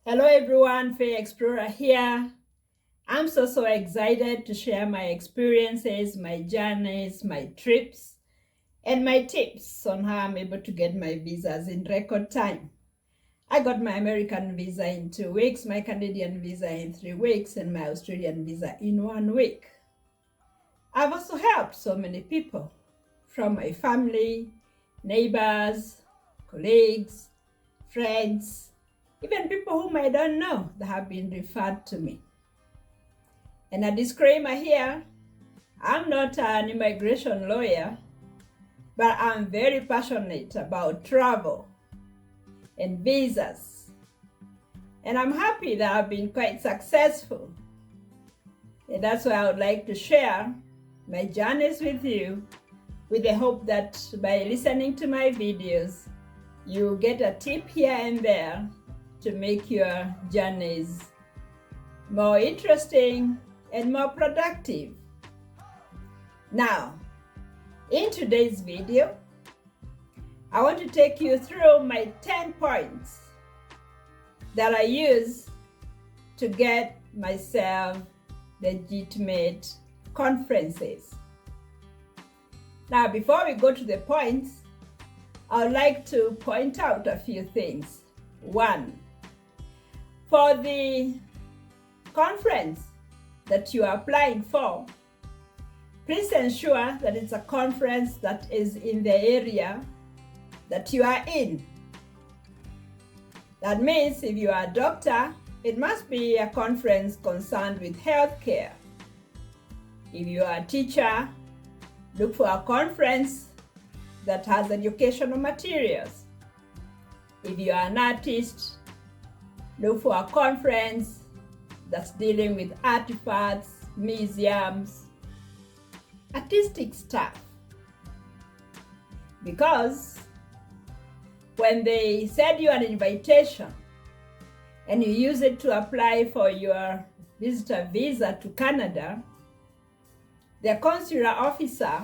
Hello everyone, Faye Explorer here. I'm so excited to share my experiences, my journeys, my trips, and my tips on how I'm able to get my visas in record time. I got my American visa in 2 weeks, my Canadian visa in 3 weeks, and my Australian visa in 1 week. I've also helped so many people, from my family, neighbors, colleagues, friends, even people whom I don't know that have been referred to me. And a disclaimer here, I'm not an immigration lawyer, but I'm very passionate about travel and visas. And I'm happy that I've been quite successful. And that's why I would like to share my journeys with you, with the hope that by listening to my videos, you get a tip here and there to make your journeys more interesting and more productive. Now, in today's video, I want to take you through my 10 points that I use to get myself legitimate conferences. Now, before we go to the points, I would like to point out a few things. One, for the conference that you are applying for, please ensure that it's a conference that is in the area that you are in. That means if you are a doctor, it must be a conference concerned with healthcare. If you are a teacher, look for a conference that has educational materials. If you are an artist, look for a conference that's dealing with artifacts, museums, artistic stuff. Because when they send you an invitation and you use it to apply for your visitor visa to Canada, the consular officer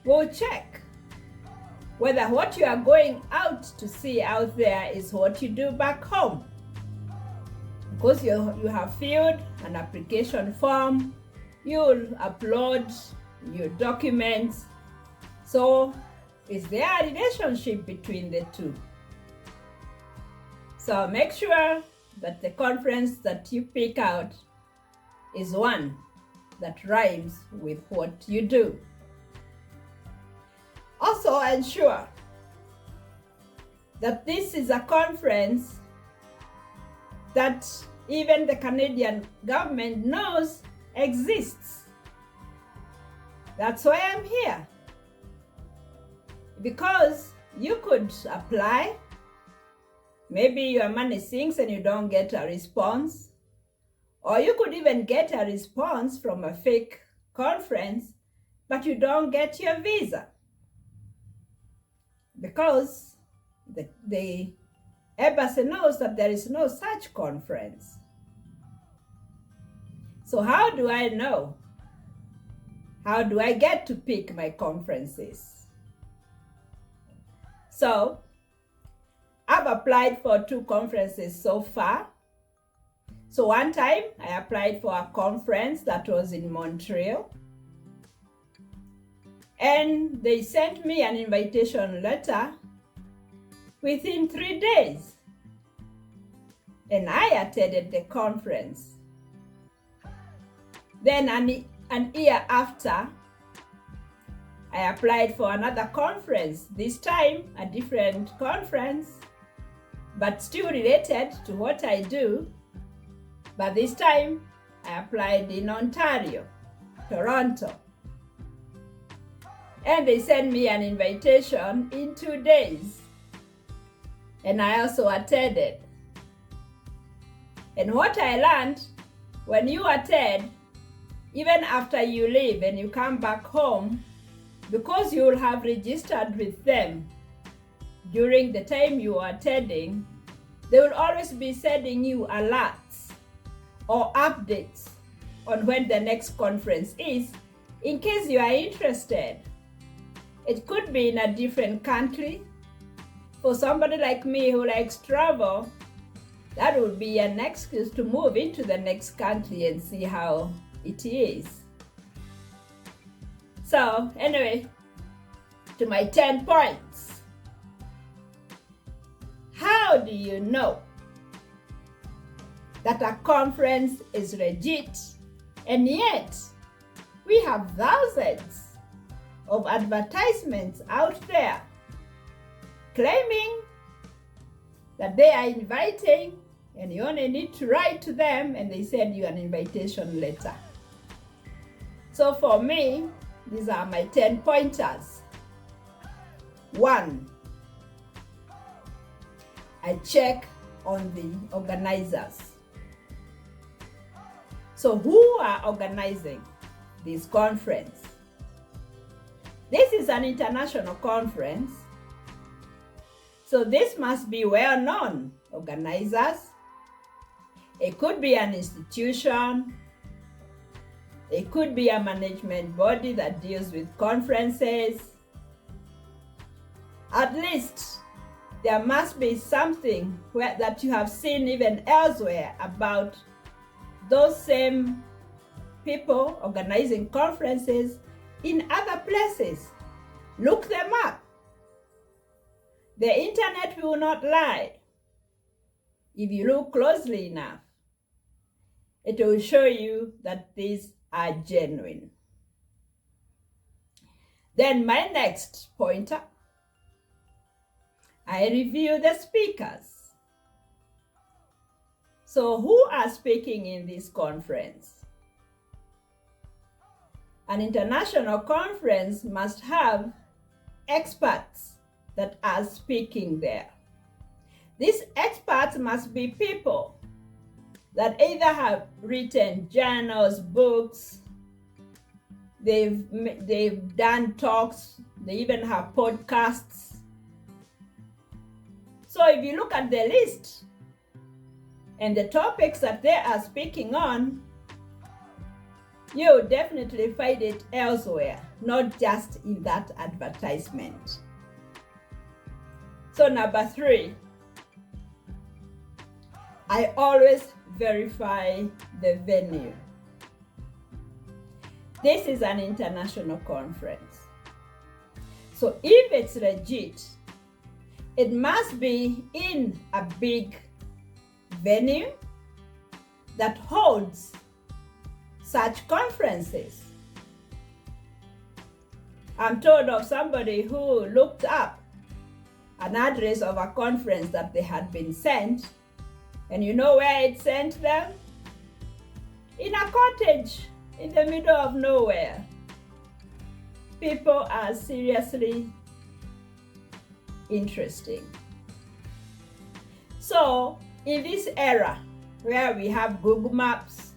will check whether what you are going out to see out there is what you do back home. Because you have filled an application form, you'll upload your documents. So is there a relationship between the two? So make sure that the conference that you pick out is one that rhymes with what you do. Also ensure that this is a conference that even the Canadian government knows exists. That's why I'm here. Because you could apply, maybe your money sinks and you don't get a response, or you could even get a response from a fake conference, but you don't get your visa. Because the embassy knows that there is no such conference. So how do I know? How do I get to pick my conferences? So I've applied for 2 conferences so far. So one time I applied for a conference that was in Montreal, and they sent me an invitation letter within 3 days. And I attended the conference. Then an year after, I applied for another conference, this time a different conference, but still related to what I do. But this time I applied in Ontario, Toronto. And they sent me an invitation in 2 days. And I also attended. And what I learned, when you attend, even after you leave and you come back home, because you will have registered with them during the time you are attending, they will always be sending you alerts or updates on when the next conference is, in case you are interested. It could be in a different country. For somebody like me who likes travel, that would be an excuse to move into the next country and see how it is. So anyway, to my 10 points. How do you know that a conference is legit, and yet we have thousands of advertisements out there claiming that they are inviting, and you only need to write to them and they send you an invitation letter? So for me, these are my 10 pointers. 1, I check on the organizers. So who are organizing this conference? This is an international conference, so this must be well-known organizers. It could be an institution. It could be a management body that deals with conferences. At least there must be something that you have seen even elsewhere about those same people organizing conferences in other places. Look them up. The internet will not lie. If you look closely enough, it will show you that these are genuine. Then my next pointer, I review the speakers. So who are speaking in this conference? An international conference must have experts that are speaking there. These experts must be people that either have written journals, books, they've done talks, they even have podcasts. So if you look at the list and the topics that they are speaking on, you'll definitely find it elsewhere, not just in that advertisement. So number 3, I always verify the venue. This is an international conference. So if it's legit, it must be in a big venue that holds such conferences. I'm told of somebody who looked up an address of a conference that they had been sent, and you know where it sent them? In a cottage in the middle of nowhere. People are seriously interesting. So in this era where we have Google Maps,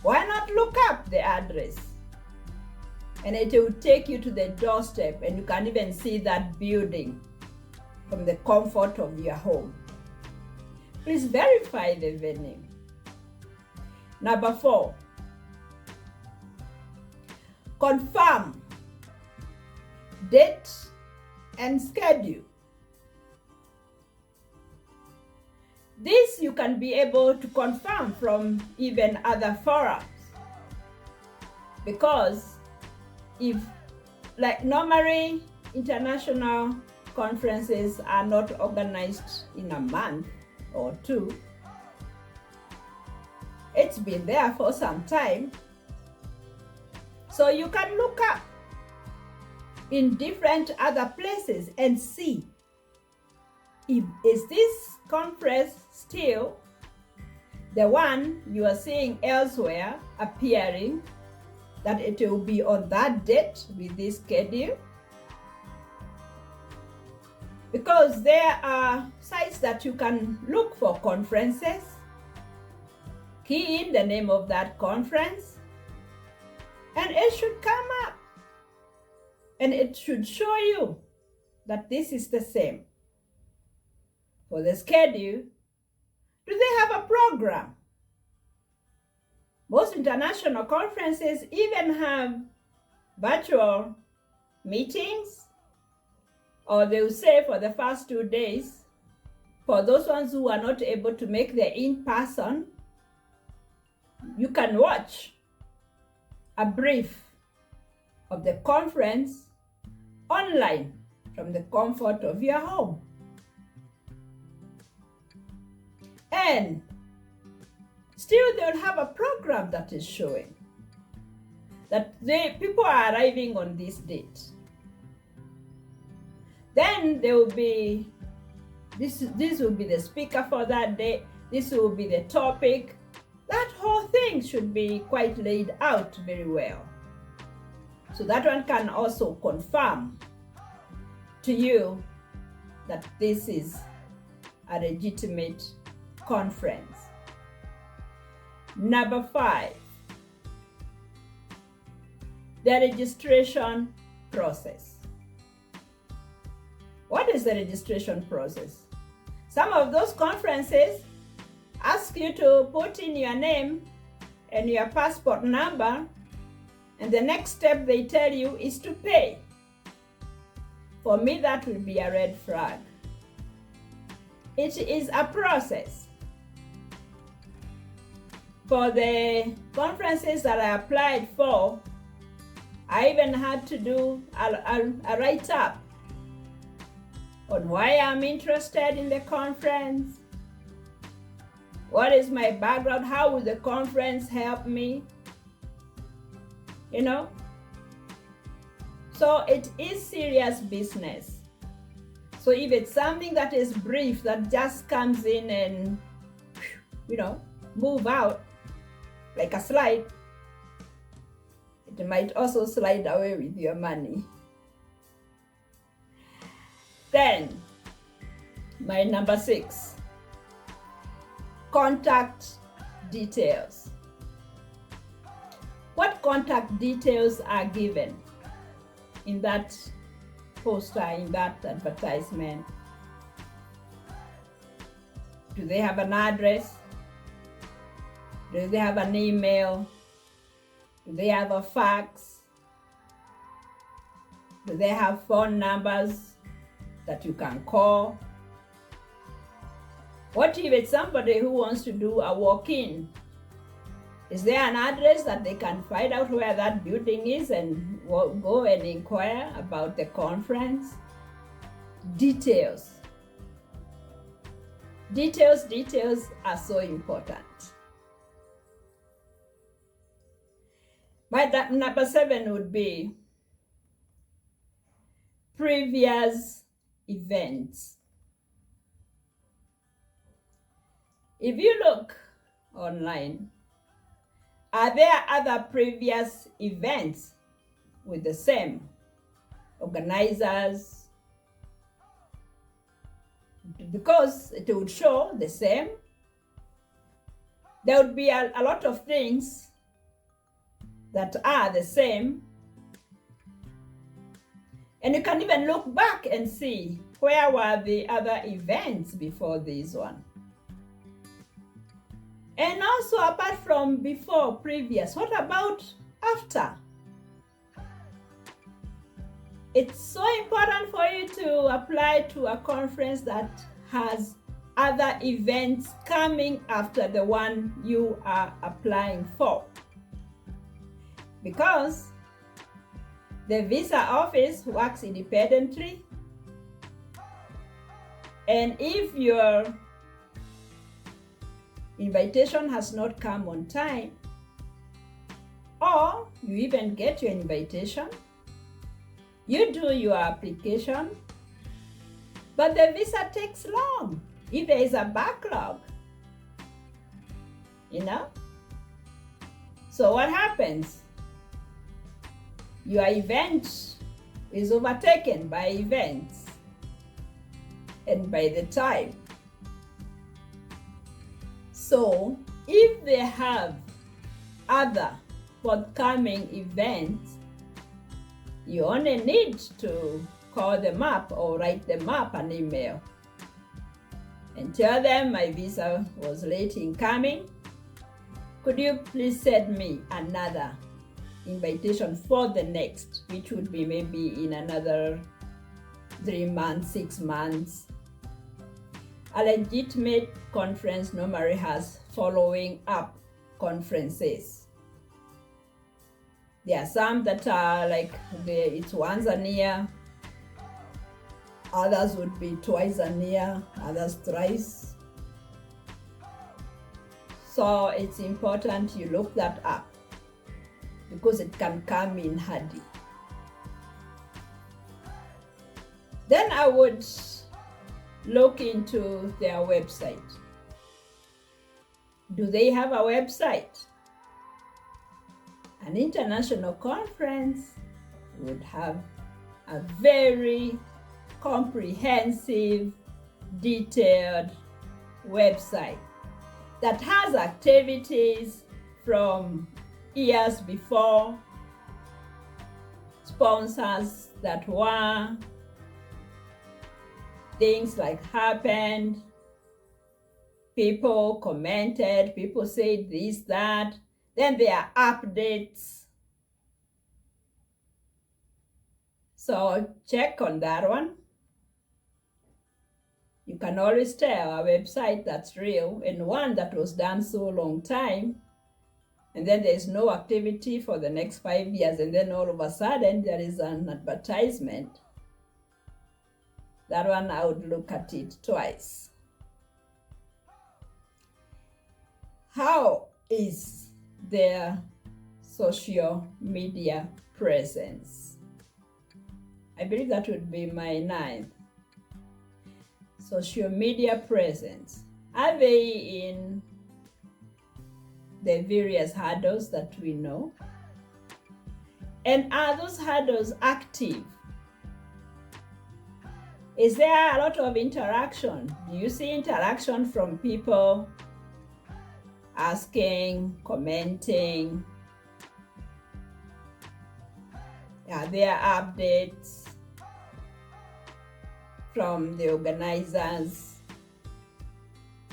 why not look up the address? And it will take you to the doorstep, and you can even see that building from the comfort of your home. Please verify the venue. Number 4, confirm date and schedule. This you can be able to confirm from even other forums, because if, like, normally international conferences are not organized in a month or 2. It's been there for some time. So you can look up in different other places and see, is this conference still the one you are seeing elsewhere appearing, that it will be on that date with this schedule? Because there are sites that you can look for conferences, key in the name of that conference, and it should come up. And it should show you that this is the same. For the schedule, do they have a program? Most international conferences even have virtual meetings, or they will say for the first 2 days, For those ones who are not able to make the in-person, you can watch a brief of the conference online from the comfort of your home. And still they'll have a program that is showing that people are arriving on this date. Then there will be, this will be the speaker for that day, this will be the topic. That whole thing should be quite laid out very well. So that one can also confirm to you that this is a legitimate conference. Number 5, the registration process. What is the registration process? Some of those conferences ask you to put in your name and your passport number, and the next step they tell you is to pay. For me, that will be a red flag. It is a process. For the conferences that I applied for, I even had to do a write-up on why I'm interested in the conference, what is my background, how will the conference help me, you know? So it is serious business. So if it's something that is brief, that just comes in and, you know, move out like a slide, it might also slide away with your money. Then, my number 6, contact details. What contact details are given in that poster, in that advertisement? Do they have an address? Do they have an email? Do they have a fax? Do they have phone numbers that you can call? What if it's somebody who wants to do a walk-in? Is there an address that they can find out where that building is and go and inquire about the conference? Details. Details are so important. My number 7 would be previous events. If you look online, are there other previous events with the same organizers? Because it would show the same. There would be a lot of things that are the same. And you can even look back and see where were the other events before this one. And also, apart from before, previous, what about after? It's so important for you to apply to a conference that has other events coming after the one you are applying for. Because the visa office works independently, and if your invitation has not come on time, or you even get your invitation, you do your application, but the visa takes long if there is a backlog, you know? So what happens? Your event is overtaken by events and by the time. So if they have other forthcoming events, you only need to call them up or write them up an email and tell them my visa was late in coming. Could you please send me another invitation for the next, which would be maybe in another 3 months, 6 months. A legitimate conference normally has following up conferences. There are some that are like it's once a year, others would be twice a year, others thrice. So it's important you look that up because it can come in handy. Then I would look into their website. Do they have a website? An international conference would have a very comprehensive, detailed website that has activities from years before, sponsors that were, things like happened, people commented, people said this, that, then there are updates. So check on that one. You can always tell a website that's real and one that was done so long time, and then there's no activity for the next 5 years, and then all of a sudden there is an advertisement. That one I would look at it twice. How is their social media presence? I believe that would be my 9th. Social media presence. Are they in the various handles that we know? And are those handles active? Is there a lot of interaction? Do you see interaction from people asking, commenting? Are there updates from the organizers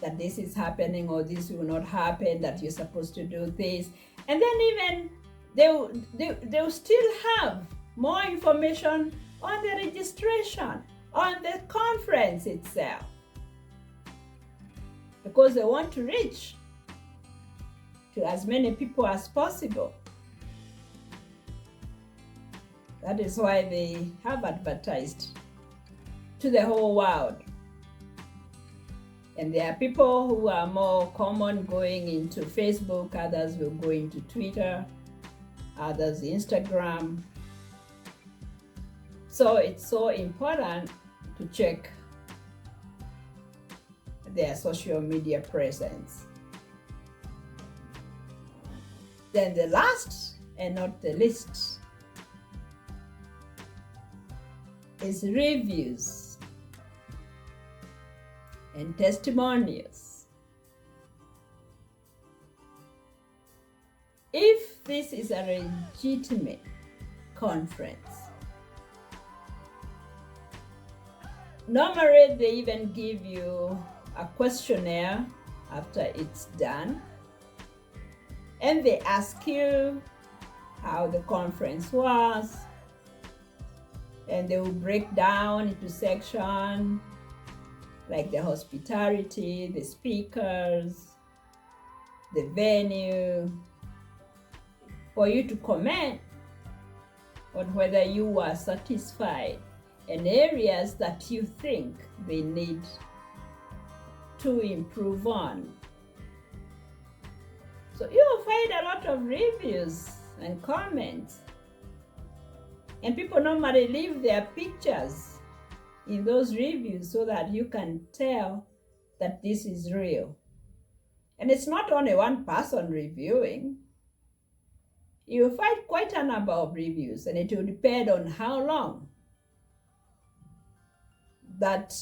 that this is happening or this will not happen, that you're supposed to do this? And then even they'll still have more information on the registration, on the conference itself, because they want to reach to as many people as possible. That is why they have advertised to the whole world. And there are people who are more common going into Facebook, others will go into Twitter, others Instagram. So it's so important to check their social media presence. Then the last and not the least is reviews and testimonials. If this is a legitimate conference, normally they even give you a questionnaire after it's done, and they ask you how the conference was, and they will break down into sections like the hospitality, the speakers, the venue, for you to comment on whether you were satisfied and areas that you think they need to improve on. So you'll find a lot of reviews and comments, and people normally leave their pictures in those reviews so that you can tell that this is real. And it's not only one person reviewing. You'll find quite a number of reviews, and it will depend on how long that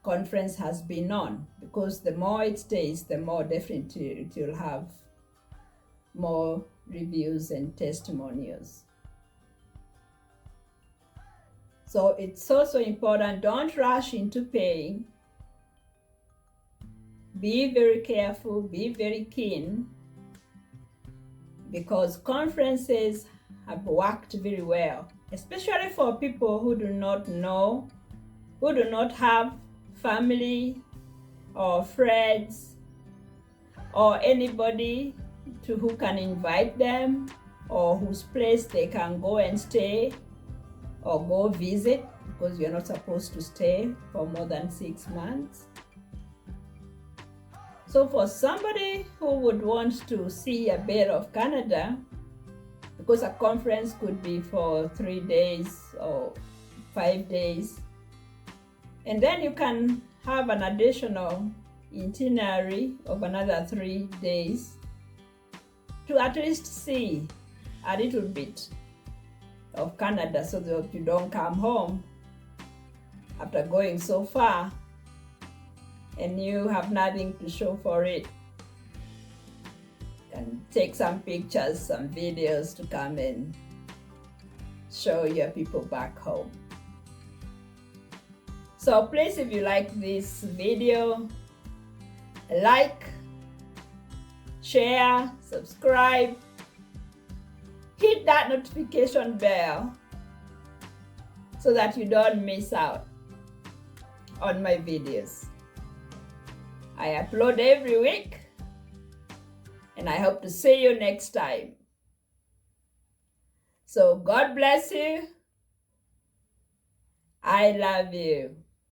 conference has been on, because the more it stays, the more definitely it will have more reviews and testimonials. So it's also important, don't rush into paying. Be very careful, be very keen, because conferences have worked very well, especially for people who do not know, who do not have family or friends or anybody to who can invite them or whose place they can go and stay or go visit, because you're not supposed to stay for more than 6 months. So for somebody who would want to see a bit of Canada, because a conference could be for 3 days or 5 days, and then you can have an additional itinerary of another 3 days to at least see a little bit of Canada, so that you don't come home after going so far and you have nothing to show for it. You can take some pictures, some videos to come and show your people back home. So please, if you like this video, like, share, subscribe, hit that notification bell so that you don't miss out on my videos. I upload every week, and I hope to see you next time. So God bless you. I love you.